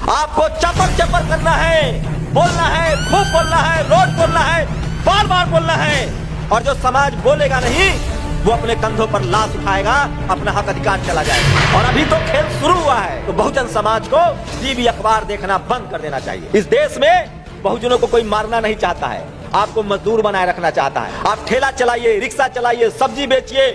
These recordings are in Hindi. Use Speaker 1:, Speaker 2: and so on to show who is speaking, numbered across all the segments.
Speaker 1: आपको चपर चपर करना है, बोलना है, खूब बोलना है, रोज बोलना है, बार बार बोलना है। और जो समाज बोलेगा नहीं वो अपने कंधों पर लाश उठाएगा, अपना हक अधिकार चला जाएगा। और अभी तो खेल शुरू हुआ है, तो बहुजन समाज को टीवी अखबार देखना बंद कर देना चाहिए। इस देश में बहुजनों को कोई मारना नहीं चाहता है, आपको मजदूर बनाए रखना चाहता है। आप ठेला चलाइए, रिक्शा चलाइए, सब्जी बेचिए,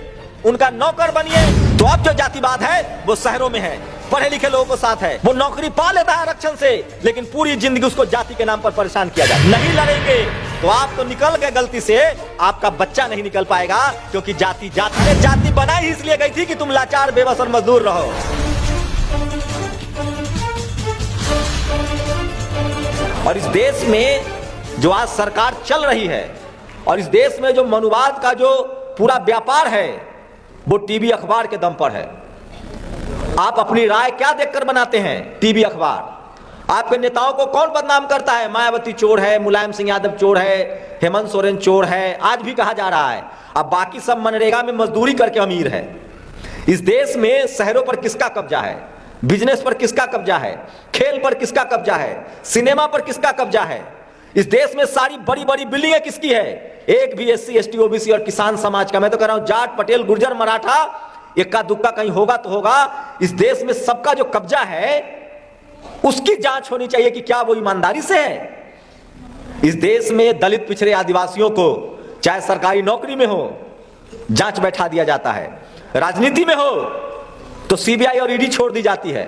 Speaker 1: उनका नौकर बनिए। तो अब जो जातिवाद है वो शहरों में है, पढ़े लिखे लोगों के साथ है। वो नौकरी पा लेता है आरक्षण से, लेकिन पूरी जिंदगी उसको जाति के नाम पर परेशान किया जाए। नहीं लड़ेंगे तो आप तो निकल गए गलती से, आपका बच्चा नहीं निकल पाएगा, क्योंकि जाति बनाई इसलिए गई थी कि तुम लाचार, बेबस और मजदूर रहो। और इस देश में जो आज सरकार चल रही है और इस देश में जो मनुवाद का जो पूरा व्यापार है वो टीवी अखबार के दम पर है। आप अपनी राय क्या देखकर बनाते हैं? टीवी अखबार। आपके नेताओं को कौन बदनाम करता है? मायावती चोर है, मुलायम सिंह यादव चोर है, हेमंत सोरेन चोर है, आज भी कहा जा रहा है। अब बाकी सब मनरेगा में मजदूरी करके अमीर है। इस देश में शहरों पर किसका कब्जा है? बिजनेस पर किसका कब्जा है? खेल पर किसका कब्जा है? सिनेमा पर किसका कब्जा है? इस देश में सारी बड़ी बड़ी बिल्डिंगें किसकी है? एक भी एससी, एसटी, ओबीसी और किसान समाज का। मैं तो कह रहा हूं जाट, पटेल, गुर्जर, मराठा, इक्का दुक्का कहीं होगा तो होगा। इस देश में सबका जो कब्जा है उसकी जांच होनी चाहिए कि क्या वो ईमानदारी से है। इस देश में दलित, पिछड़े, आदिवासियों को चाहे सरकारी नौकरी में हो जांच बैठा दिया जाता है, राजनीति में हो तो सीबीआई और ईडी छोड़ दी जाती है।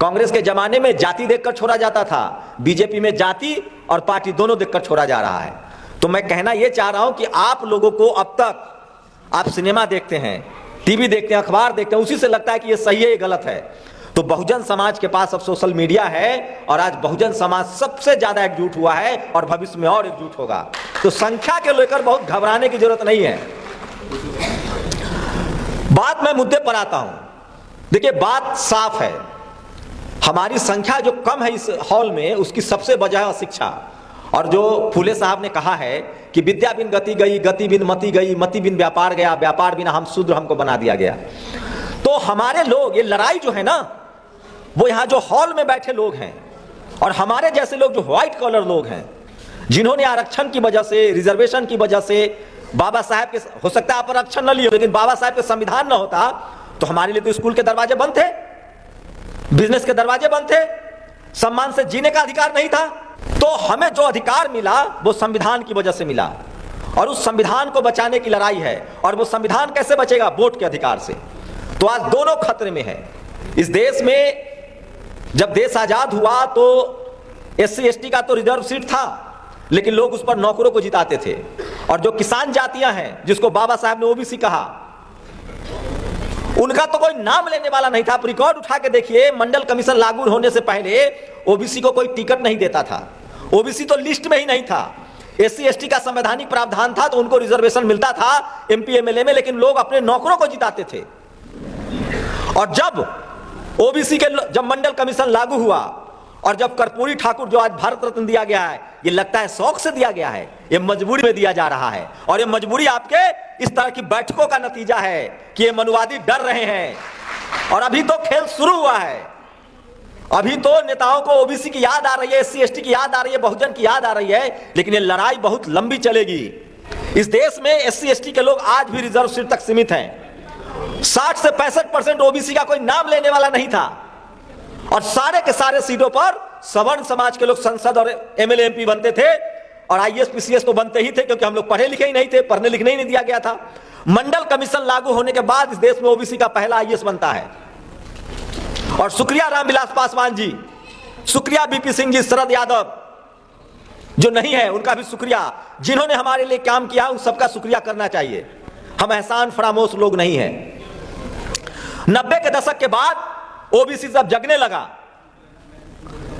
Speaker 1: कांग्रेस के जमाने में जाति देखकर छोड़ा जाता था, बीजेपी में जाति और पार्टी दोनों देखकर छोड़ा जा रहा है। तो मैं कहना यह चाह रहा हूं कि आप लोगों को अब तक आप सिनेमा देखते हैं, टीवी देखते हैं, अखबार देखते हैं, उसी से लगता है कि ये सही है, ये गलत है। तो बहुजन समाज के पास अब सोशल मीडिया है और आज बहुजन समाज सबसे ज्यादा एकजुट हुआ है और भविष्य में और एकजुट होगा। तो संख्या के लेकर बहुत घबराने की जरूरत नहीं है। बात मैं मुद्दे पर आता हूं। देखिए बात साफ है, हमारी संख्या जो कम है इस हॉल में उसकी सबसे वजह है अशिक्षा। और जो फूले साहब ने कहा है कि विद्या बिन गति गई, गति बिन मति गई, मति बिन व्यापार गया, व्यापार बिना हम शूद्र हमको बना दिया गया। तो हमारे लोग, ये लड़ाई जो है ना वो यहाँ जो हॉल में बैठे लोग हैं और हमारे जैसे लोग जो व्हाइट कॉलर लोग हैं, जिन्होंने आरक्षण की वजह से, रिजर्वेशन की वजह से, बाबा साहब के, हो सकता है आप आरक्षण न लिए लेकिन बाबा साहब के संविधान न होता तो हमारे लिए तो स्कूल के दरवाजे बंद थे, बिजनेस के दरवाजे बंद थे, सम्मान से जीने का अधिकार नहीं था। तो हमें जो अधिकार मिला वो संविधान की वजह से मिला और उस संविधान को बचाने की लड़ाई है। और वो संविधान कैसे बचेगा? वोट के अधिकार से। तो आज दोनों खतरे में है। इस देश में जब देश आजाद हुआ तो एससी एसटी का तो रिजर्व सीट था, लेकिन लोग उस पर नौकरों को जिताते थे। और जो किसान जातियां हैं जिसको बाबा साहब ने ओबीसी कहा, उनका तो कोई नाम लेने वाला नहीं था। आप रिकॉर्ड उठा के देखिए, मंडल कमीशन लागू होने से पहले ओबीसी को कोई टिकट नहीं देता था, ओबीसी तो लिस्ट में ही नहीं था। एससी एसटी का संवैधानिक प्रावधान था तो उनको रिजर्वेशन मिलता था एमपी एमएलए में, लेकिन लोग अपने नौकरों को जिताते थे। और जब ओबीसी के जब मंडल कमीशन लागू हुआ और जब कर्पूरी ठाकुर जो आज भारत रत्न दिया गया है, ये लगता है शौक से दिया गया है, ये मजबूरी में दिया जा रहा है। और ये मजबूरी आपके इस तरह की बैठकों का नतीजा है कि ये मनुवादी डर रहे हैं। और अभी तो खेल शुरू हुआ है, अभी तो नेताओं को ओबीसी की याद आ रही है, एससी एसटी की याद आ रही है, बहुजन की याद आ रही है, लेकिन ये लड़ाई बहुत लंबी चलेगी। इस देश में एससी एसटी के लोग आज भी रिजर्व सीट तक सीमित हैं। 60 से 65% ओबीसी का कोई नाम लेने वाला नहीं था और सारे के सारे सीटों पर सवर्ण समाज के लोग संसद और एमएलए एमपी बनते थे। और आईएएस पीसीएस तो बनते ही थे क्योंकि हम लोग पढ़े लिखे ही नहीं थे, पढ़ने लिखने ही नहीं दिया गया था। मंडल कमीशन लागू होने के बाद इस देश में ओबीसी का पहला आईएएस बनता है। और शुक्रिया रामविलास पासवान जी, शुक्रिया बीपी सिंह जी, शरद यादव जो नहीं है उनका भी शुक्रिया, जिन्होंने हमारे लिए काम किया उन सबका शुक्रिया करना चाहिए। हम एहसान फरामोश लोग नहीं हैं। 90 के दशक के बाद ओबीसी जब जगने लगा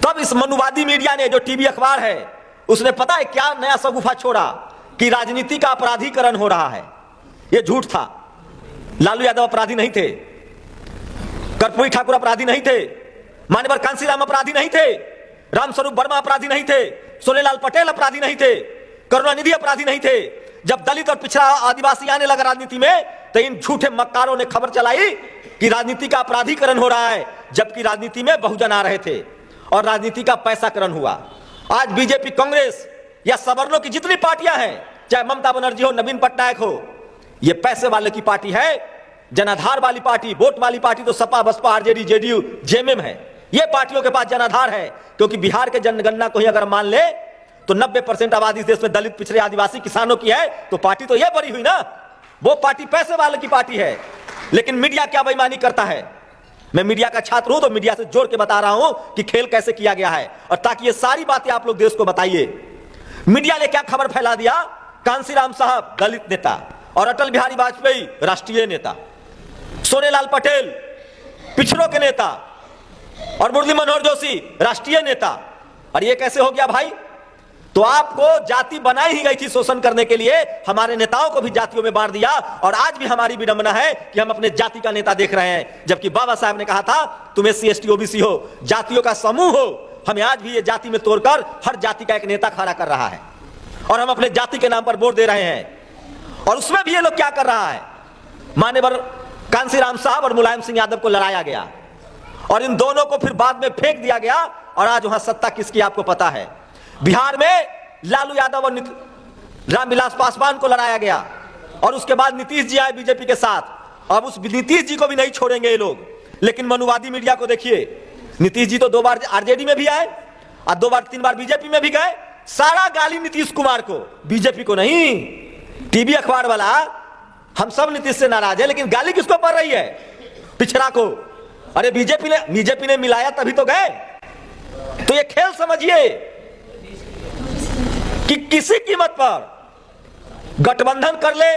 Speaker 1: तब इस मनुवादी मीडिया ने, जो टीवी अखबार है, उसने पता है क्या नया शगुफा छोड़ा कि राजनीति का अपराधीकरण हो रहा है। यह झूठ था। लालू यादव अपराधी नहीं थे, कर्पूरी ठाकुर अपराधी नहीं थे, मान्यवर कांसीराम अपराधी नहीं थे, रामस्वरूप वर्मा अपराधी नहीं थे, सोनेलाल पटेल अपराधी नहीं थे, करुणानिधि अपराधी नहीं थे। जब दलित और पिछड़ा आदिवासी आने लगा राजनीति में तो इन झूठे मक्कारों ने खबर चलाई कि राजनीति का अपराधीकरण हो रहा है, जबकि राजनीति में बहुजन आ रहे थे। और राजनीति का पैसाकरण हुआ। आज बीजेपी, कांग्रेस या सवर्णों की जितनी पार्टियां हैं, चाहे ममता बनर्जी हो, नवीन पटनायक हो, ये पैसे वाले की पार्टी है, जनाधार वाली पार्टी, वोट वाली पार्टी तो Sapa, Baspa, RJD, JDU, JMM है। ये पार्टियों के पास जनाधार है, क्योंकि बिहार के जनगणना को ही अगर मान ले तो 90% आबादी इस देश में दलित, पिछड़े, आदिवासी, किसानों की है, तो पार्टी तो ये बड़ी हुई ना। वो पार्टी पैसे वाले की पार्टी है। लेकिन मीडिया क्या बेईमानी करता है। मैं मीडिया का छात्र हूं तो मीडिया से जोड़ के बता रहा हूं कि खेल कैसे किया गया है, और ताकि ये सारी बातें आप लोग देश को बताइए। मीडिया ने क्या खबर फैला दिया, कांसीराम साहब दलित नेता और अटल बिहारी वाजपेयी राष्ट्रीय नेता, सोनेलाल पटेल पिछड़ों के नेता और मुरली मनोहर जोशी राष्ट्रीय नेता। और ये कैसे हो गया भाई? तो आपको जाति बनाई ही गई थी शोषण करने के लिए, हमारे नेताओं को भी जातियों में बांट दिया। और आज भी हमारी विडंबना है कि हम अपने जाति का नेता देख रहे हैं, जबकि बाबा साहब ने कहा था तुम SC ST OBC हो, जातियों का समूह हो। हमें आज भी ये जाति में तोड़कर हर जाति का एक नेता खड़ा कर रहा है, और हम अपने जाति के नाम पर वोट दे रहे हैं। और उसमें भी ये लोग क्या कर रहा है, मान्यवर कांसीराम साहब और मुलायम सिंह यादव को लड़ाया गया, और इन दोनों को फिर बाद में फेंक दिया गया। और आज वहां सत्ता किसकी आपको पता है। बिहार में लालू यादव और रामविलास पासवान को लड़ाया गया, और उसके बाद नीतीश जी आए बीजेपी के साथ। अब उस नीतीश जी को भी नहीं छोड़ेंगे ये लोग। लेकिन मनुवादी मीडिया को देखिए, नीतीश जी तो 2 बार आरजेडी में भी आए और 2 बार 3 बार बीजेपी में भी गए। सारा गाली नीतीश कुमार को, बीजेपी को नहीं। टीवी अखबार वाला, हम सब नीतीश से नाराज है, लेकिन गाली किसको पड़ रही है? पिछड़ा को। अरे बीजेपी ने मिलाया तभी तो गए। तो ये खेल समझिए कि किसी कीमत पर गठबंधन कर ले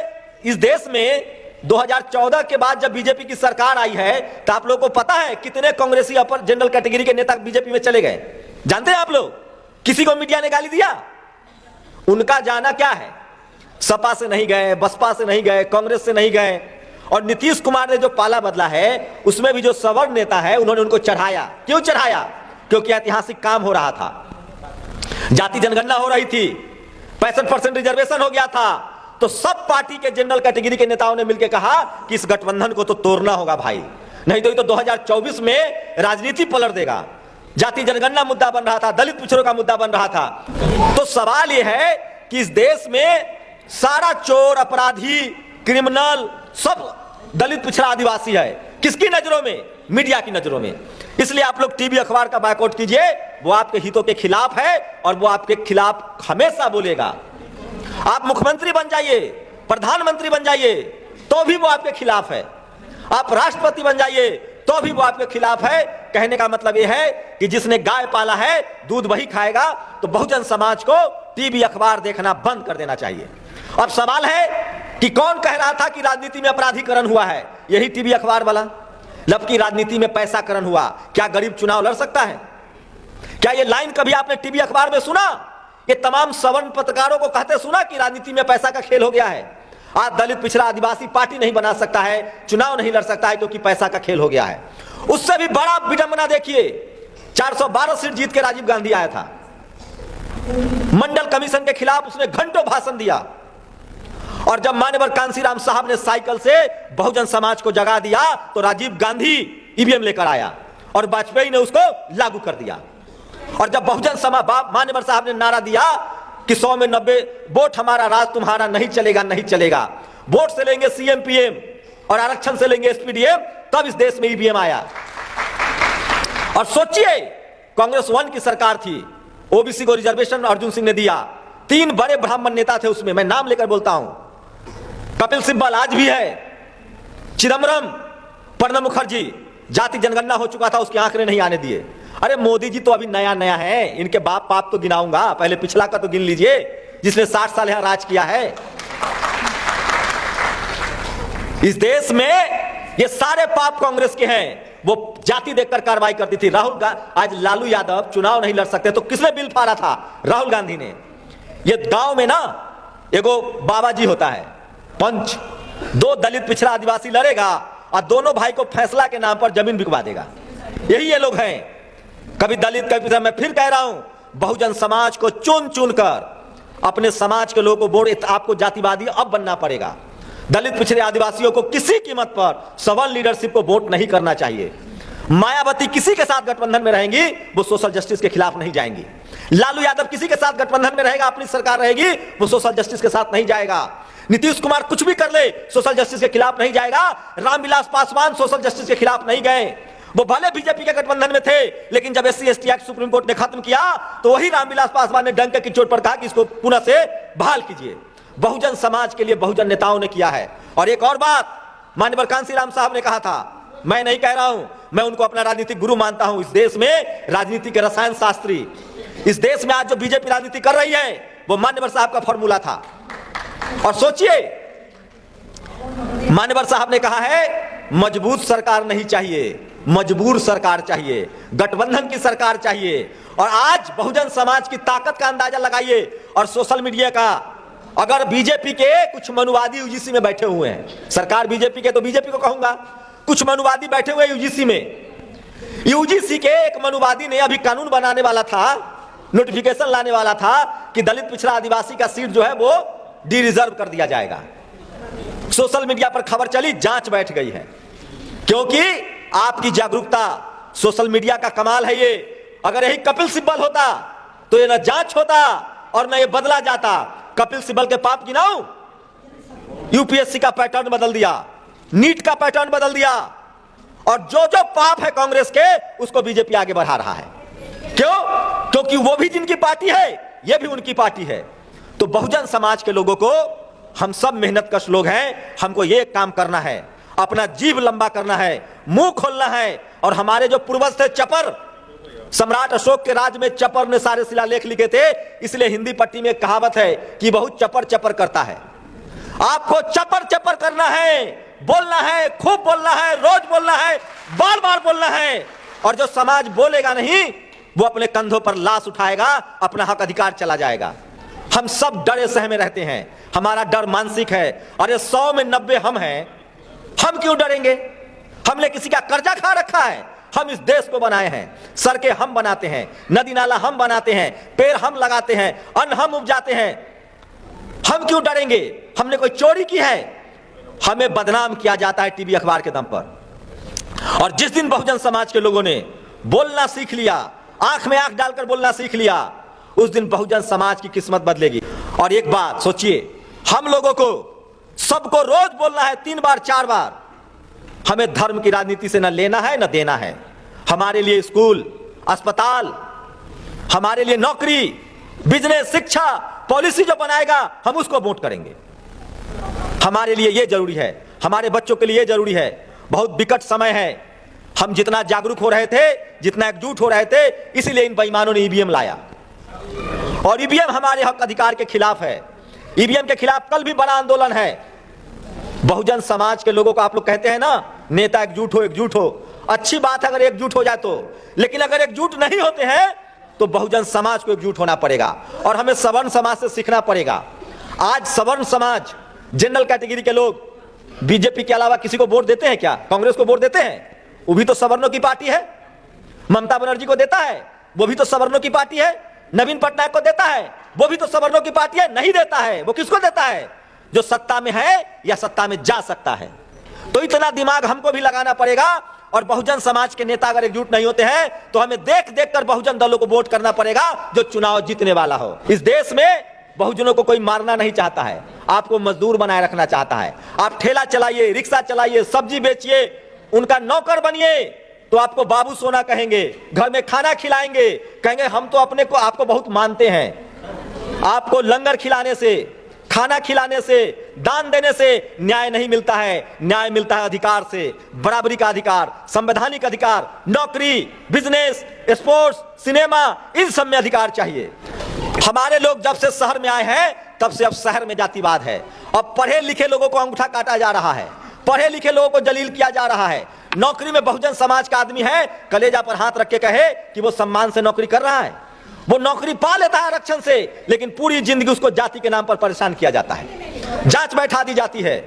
Speaker 1: इस देश में। 2014 के बाद जब बीजेपी की सरकार आई है, तो आप लोगों को पता है कितने कांग्रेसी अपर जनरल कैटेगरी के नेता बीजेपी में चले गए, जानते हैं आप लोग? किसी को मीडिया ने गाली दिया? उनका जाना क्या है, सपा से नहीं गए, बसपा से नहीं गए, कांग्रेस से नहीं गए। और नीतीश कुमार ने जो पाला बदला है, उसमें भी जो सवर्ण नेता है उन्होंने उनको चढ़ाया। क्यों चढ़ाया? क्योंकि ऐतिहासिक काम हो रहा था, जाति जनगणना हो रही थी, 65% रिजर्वेशन हो गया था। तो सब पार्टी के जनरल कैटेगरी के नेताओं ने मिलकर कहा कि इस गठबंधन को तो तोड़ना होगा भाई, नहीं तो 2024 में राजनीति पलट देगा। जाति जनगणना मुद्दा बन रहा था, दलित पिछड़ों का मुद्दा बन रहा था। तो सवाल यह है कि इस देश में सारा चोर, अपराधी, क्रिमिनल सब दलित, पिछड़ा, आदिवासी है। किसकी नजरों में? मीडिया की नजरों में। इसलिए आप लोग टीवी अखबार का बायकॉट कीजिए, वो आपके हितों के खिलाफ है और वो आपके खिलाफ हमेशा बोलेगा। आप मुख्यमंत्री बन जाइए, प्रधानमंत्री बन जाइए, तो भी वो आपके खिलाफ है। आप राष्ट्रपति बन जाइए, तो भी वो आपके खिलाफ है। कहने का मतलब यह है कि जिसने गाय पाला है दूध वही खाएगा। तो बहुजन समाज को टीवी अखबार देखना बंद कर देना चाहिए। अब सवाल है कि कौन कह रहा था कि राजनीति में अपराधीकरण हुआ है? यही टीवी अखबार वाला। जबकि राजनीति में पैसाकरण हुआ। क्या गरीब चुनाव लड़ सकता है? क्या ये लाइन कभी आपने टीवी अखबार में सुना? ये तमाम सवर्ण पत्रकारों को कहते सुना कि राजनीति में पैसा का खेल हो गया है। आज दलित, पिछड़ा, आदिवासी पार्टी नहीं बना सकता है, चुनाव नहीं लड़ सकता है, क्योंकि पैसा का खेल हो गया है। उससे भी बड़ा विडंबना देखिए, 412 सीट जीत के राजीव गांधी आया था। मंडल कमीशन के खिलाफ उसने घंटों भाषण दिया, और जब मान्यवर कांसीराम साहब ने साइकिल से बहुजन समाज को जगा दिया, तो राजीव गांधी ईवीएम लेकर आया और वाजपेयी ने उसको लागू कर दिया। और जब बहुजन समाज मान्यवर साहब ने नारा दिया कि 100 में 90 वोट हमारा, राज तुम्हारा, नहीं चलेगा, नहीं चलेगा, वोट से लेंगे CM PM और आरक्षण से लेंगे SPDM, तब इस देश में ईवीएम आया। और सोचिए, कांग्रेस 1 की सरकार थी, OBC को रिजर्वेशन अर्जुन सिंह ने दिया। 3 बड़े ब्राह्मण नेता थे उसमें, मैं नाम लेकर बोलता हूं। कपिल सिब्बल आज भी है, चिदम्बरम, प्रणब मुखर्जी। जाति जनगणना हो चुका था, उसके आंकड़े नहीं आने दिए। अरे मोदी जी तो अभी नया नया है, इनके बाप पाप तो गिनाऊंगा, पहले पिछला का तो गिन लीजिए, जिसने 60 साल यहां राज किया है। इस देश में ये सारे पाप कांग्रेस के हैं। वो जाति देखकर कार्रवाई करती थी। आज लालू यादव चुनाव नहीं लड़ सकते तो किसने बिल पारा था? राहुल गांधी ने। ये गांव में ना एगो बाबा जी होता है पंच, 2 दलित, पिछड़ा, आदिवासी लड़ेगा और दोनों भाई को फैसला के नाम पर जमीन बिकवा देगा। यही ये लोग हैं, कभी दलित, कभी पिछड़ा। मैं फिर कह रहा हूं, बहुजन समाज को चुन चुन कर अपने समाज के लोगों को वोट, आपको जातिवादी अब बनना पड़ेगा। दलित, पिछड़े, आदिवासियों को किसी कीमत पर सवर्ण लीडरशिप को वोट नहीं करना चाहिए। मायावती किसी के साथ गठबंधन में रहेंगी, वो सोशल जस्टिस के खिलाफ नहीं जाएंगी। लालू यादव किसी के साथ गठबंधन में रहेगा, अपनी सरकार रहेगी, वो सोशल जस्टिस के साथ नहीं जाएगा। नीतीश कुमार कुछ भी कर ले, सोशल जस्टिस के खिलाफ नहीं जाएगा। रामविलास पासवान सोशल जस्टिस के खिलाफ नहीं गए। वो भले बीजेपी के गठबंधन में थे, लेकिन जब SC/ST एक्ट सुप्रीम कोर्ट ने खत्म किया तो वही रामविलास पासवान ने डंके की चोट पर कहा कि इसको पुनः से बहाल कीजिए। बहुजन समाज के लिए बहुजन नेताओं ने किया है। और एक और बात माननीय कांशीराम साहब ने कहा था, मैं नहीं कह रहा हूं, मैं उनको अपना राजनीतिक गुरु मानता हूं। इस देश में राजनीति के रसायन शास्त्री, इस देश में आज जो बीजेपी राजनीति कर रही है वो मान्यवर साहब का फॉर्मूला था। और सोचिए, मान्यवर साहब ने कहा है मजबूत सरकार नहीं चाहिए, मजबूर सरकार चाहिए, गठबंधन की सरकार चाहिए। और आज बहुजन समाज की ताकत का अंदाजा लगाइए और सोशल मीडिया का। अगर बीजेपी के कुछ मनुवादी UGC में बैठे हुए हैं, सरकार बीजेपी के तो बीजेपी को कहूंगा, कुछ मनुवादी बैठे हुए UGC में, UGC के एक मनुवादी ने अभी कानून बनाने वाला था, नोटिफिकेशन लाने वाला था कि दलित पिछड़ा आदिवासी का सीट जो है वो डी रिजर्व कर दिया जाएगा। सोशल मीडिया पर खबर चली, जांच बैठ गई है, क्योंकि आपकी जागरूकता, सोशल मीडिया का कमाल है ये। अगर यही कपिल सिब्बल होता तो ये न जांच होता और न ये बदला जाता। कपिल सिब्बल के पाप गिनाऊं, UPSC का पैटर्न बदल दिया, नीट का पैटर्न बदल दिया, और जो जो पाप है कांग्रेस के उसको बीजेपी आगे बढ़ा रहा है। क्यों? क्योंकि वो भी जिनकी पार्टी है, ये भी उनकी पार्टी है। तो बहुजन समाज के लोगों को, हम सब मेहनतकश लोग हैं, हमको ये काम करना है, अपना जीभ लंबा करना है, मुंह खोलना है। और हमारे जो पूर्वज थे चपर, सम्राट अशोक के राज में चपर ने सारे शिलालेख लिखे थे, इसलिए हिंदी पट्टी में एक कहावत है कि बहुत चपर चपर करता है। आपको चपर चपर करना है, बोलना है, खूब बोलना है, रोज बोलना है, बार बार बोलना है। और जो समाज बोलेगा नहीं, वो अपने कंधों पर लाश उठाएगा, अपना हक अधिकार चला जाएगा। हम सब डरे सहमे रहते हैं, हमारा डर मानसिक है। अरे 100 में 90 हम हैं, हम क्यों डरेंगे? हमने किसी का कर्जा खा रखा है? हम इस देश को बनाए हैं, सड़कें हम बनाते हैं, नदी नाला हम बनाते हैं, पेड़ हम लगाते हैं, अन्न हम उपजाते हैं, हम क्यों डरेंगे? हमने कोई चोरी की है? हमें बदनाम किया जाता है टीवी अखबार के दम पर। और जिस दिन बहुजन समाज के लोगों ने बोलना सीख लिया, आंख में आंख डालकर बोलना सीख लिया, उस दिन बहुजन समाज की किस्मत बदलेगी। और एक बात सोचिए, हम लोगों को सबको रोज बोलना है 3 बार 4 बार। हमें धर्म की राजनीति से न लेना है न देना है। हमारे लिए स्कूल, अस्पताल, हमारे लिए नौकरी, बिजनेस, शिक्षा, पॉलिसी जो बनाएगा हम उसको वोट करेंगे। हमारे लिए ये जरूरी है, हमारे बच्चों के लिए ये जरूरी है। बहुत विकट समय है, हम जितना जागरूक हो रहे थे, जितना एकजुट हो रहे थे, इसीलिए इन बेईमानों ने EVM लाया। और EVM हमारे हक अधिकार के खिलाफ है। EVM के खिलाफ कल भी बड़ा आंदोलन है। बहुजन समाज के लोगों को आप लोग कहते हैं ना, नेता एकजुट हो, एकजुट हो। अच्छी बात है अगर एकजुट हो जाए तो, लेकिन अगर एकजुट नहीं होते हैं तो बहुजन समाज को एकजुट होना पड़ेगा। और हमें सवर्ण समाज से सीखना पड़ेगा। आज सवर्ण समाज, जनरल कैटेगरी के लोग बीजेपी के अलावा किसी को वोट देते हैं क्या? कांग्रेस को वोट देते हैं? वो भी तो सवर्णों की पार्टी है। ममता बनर्जी को देता है, वो भी तो सवर्णों की पार्टी है। नवीन पटनायक को देता है, वो भी तो सवर्णों की पार्टी है। नहीं देता है, वो किसको देता है? जो सत्ता में है या सत्ता में जा सकता है। तो इतना दिमाग हमको भी लगाना पड़ेगा। और बहुजन समाज के नेता अगर एकजुट नहीं होते हैं तो हमें देख देख कर बहुजन दलों को वोट करना पड़ेगा जो चुनाव जीतने वाला हो। इस देश में बहुजनों को कोई मारना नहीं चाहता है, आपको मजदूर बनाए रखना चाहता है। आप ठेला चलाइए, रिक्शा चलाइए, सब्जी बेचिए, उनका नौकर बनिए तो आपको बाबू सोना कहेंगे, घर में खाना खिलाएंगे, कहेंगे हम तो अपने को आपको बहुत मानते हैं। आपको लंगर खिलाने से, खाना खिलाने से, दान देने से न्याय नहीं मिलता है। न्याय मिलता है अधिकार से, बराबरी का अधिकार, संवैधानिक अधिकार, नौकरी, बिजनेस, स्पोर्ट्स, सिनेमा, इन सब में अधिकार चाहिए। हमारे लोग जब से शहर में आए हैं तब से अब शहर में जातिवाद है। अब पढ़े लिखे लोगों को अंगूठा काटा जा रहा है, पढ़े लिखे लोगों को जलील किया जा रहा है। नौकरी में बहुजन समाज का आदमी है, कलेजा पर हाथ रख के कहे कि वो सम्मान से नौकरी कर रहा है, वो नौकरी पा लेता है आरक्षण से, लेकिन पूरी जिंदगी उसको जाति के नाम पर परेशान किया जाता है, जांच बैठा दी जाती है।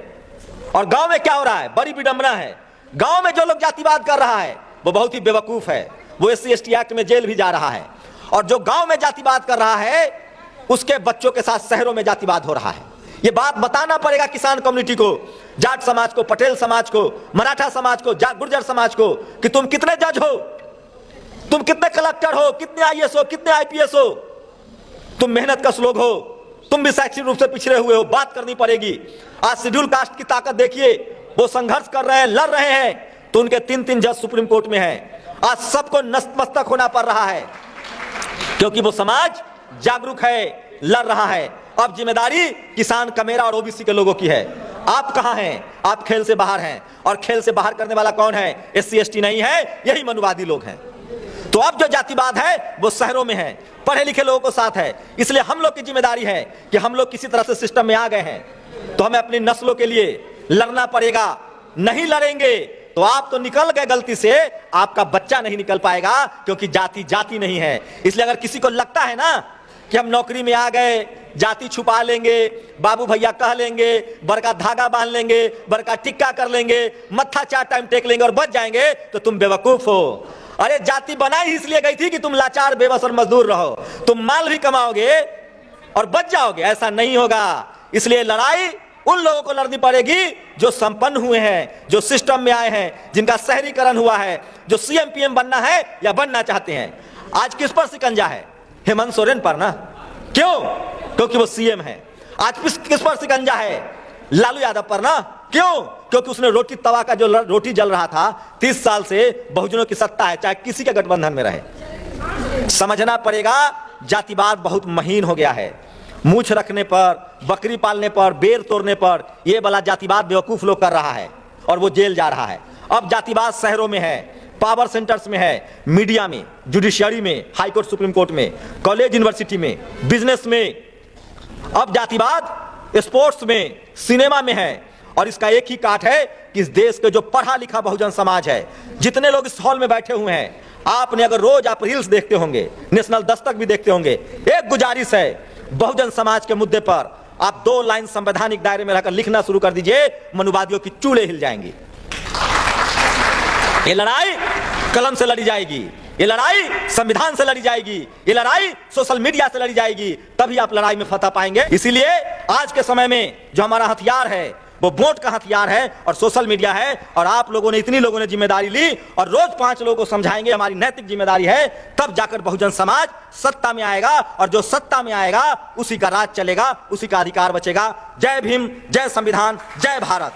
Speaker 1: और गांव में क्या हो रहा है? बड़ी विडंबना है। गांव में जो लोग जातिवाद कर रहा है वो बहुत ही बेवकूफ है, वो SC/ST एक्ट में जेल भी जा रहा है। और जो गांव में जातिवाद कर रहा है उसके बच्चों के साथ शहरों में जातिवाद हो रहा है। ये बात बताना पड़ेगा किसान कम्युनिटी को, जाट समाज को, पटेल समाज को, मराठा समाज को, गुर्जर समाज को कि तुम कितने जज हो, तुम कितने कलेक्टर हो, कितने आईएएस हो, कितने आईपीएस हो, तुम मेहनत कश लोग हो, तुम भी शैक्षिक रूप से पिछड़े हुए हो। बात करनी पड़ेगी। आज शेड्यूल कास्ट की ताकत देखिए, वो संघर्ष कर रहे हैं, लड़ रहे हैं, तो उनके 3-3 जज सुप्रीम कोर्ट में हैं। आज सबको नतमस्तक होना पड़ रहा है क्योंकि वो समाज जागरूक है, लड़ रहा है। अब जिम्मेदारी किसान, कमेरा और ओबीसी के लोगों की है। आप कहां हैं? आप खेल से बाहर हैं, और खेल से बाहर करने वाला कौन है? एससी एसटी नहीं है, यही मनुवादी लोग हैं। तो अब जो जातिवाद है वो शहरों में है, पढ़े लिखे लोगों को साथ है। इसलिए हम लोग की जिम्मेदारी है कि हम लोग किसी तरह से सिस्टम में आ गए हैं तो हमें अपनी नस्लों के लिए लड़ना पड़ेगा। नहीं लड़ेंगे तो आप तो निकल गए गलती से, आपका बच्चा नहीं निकल पाएगा, क्योंकि जाति जाति नहीं है। इसलिए अगर किसी को लगता है ना कि हम नौकरी में आ गए, जाति छुपा लेंगे, बाबू भैया कह लेंगे, बड़का धागा बांध लेंगे, बड़का टिक्का कर लेंगे, मत्था 4 टाइम टेक लेंगे और बच जाएंगे, तो तुम बेवकूफ हो। अरे जाति बनाई इसलिए गई थी कि तुम लाचार, बेबस और मजदूर रहो। तुम माल भी कमाओगे और बच जाओगे, ऐसा नहीं होगा। इसलिए लड़ाई उन लोगों को लड़नी पड़ेगी जो संपन्न हुए हैं, जो सिस्टम में आए हैं, जिनका शहरीकरण हुआ है, जो सीएम पीएम बनना है या बनना चाहते हैं। आज किस पर शिकंजा है? हेमंत सोरेन पर ना। क्यों? क्योंकि वो सीएम है। आज किस पर शिकंजा है? लालू यादव पर ना। क्यों? क्योंकि उसने रोटी तवा का जो रोटी जल रहा था 30 साल से, बहुजनों की सत्ता है, चाहे किसी के गठबंधन में रहे। समझना पड़ेगा, जातिवाद बहुत महीन हो गया है। मूछ रखने पर, बकरी पालने पर, बेर तोड़ने पर ये वाला जातिवाद बेवकूफ लोग कर रहा है और वो जेल जा रहा है। अब जातिवाद शहरों में है, पावर सेंटर्स में है, मीडिया में, जुडिशियरी में, हाईकोर्ट सुप्रीम कोर्ट में, कॉलेज यूनिवर्सिटी में, बिजनेस में। अब जातिवाद स्पोर्ट्स में, सिनेमा में है। और इसका एक ही काट है कि इस देश के जो पढ़ा लिखा बहुजन समाज है, जितने लोग इस हॉल में बैठे हुए हैं, आपने अगर रोज आप रील्स देखते होंगे, नेशनल दस्तक भी देखते होंगे, एक गुजारिश है, बहुजन समाज के मुद्दे पर आप 2 लाइन संवैधानिक दायरे में रहकर लिखना शुरू कर दीजिए, मनुवादियों की चूल्हे हिल जाएंगी। ये लड़ाई कलम से लड़ी जाएगी, ये लड़ाई संविधान से लड़ी जाएगी, ये लड़ाई सोशल मीडिया से लड़ी जाएगी, तभी आप लड़ाई में फतह पाएंगे। इसीलिए आज के समय में जो हमारा हथियार है वो वोट का हथियार है और सोशल मीडिया है। और आप लोगों ने, इतनी लोगों ने जिम्मेदारी ली और रोज 5 लोगों को समझाएंगे हमारी नैतिक जिम्मेदारी है, तब जाकर बहुजन समाज सत्ता में आएगा। और जो सत्ता में आएगा उसी का राज चलेगा, उसी का अधिकार बचेगा। जय भीम, जय संविधान, जय भारत।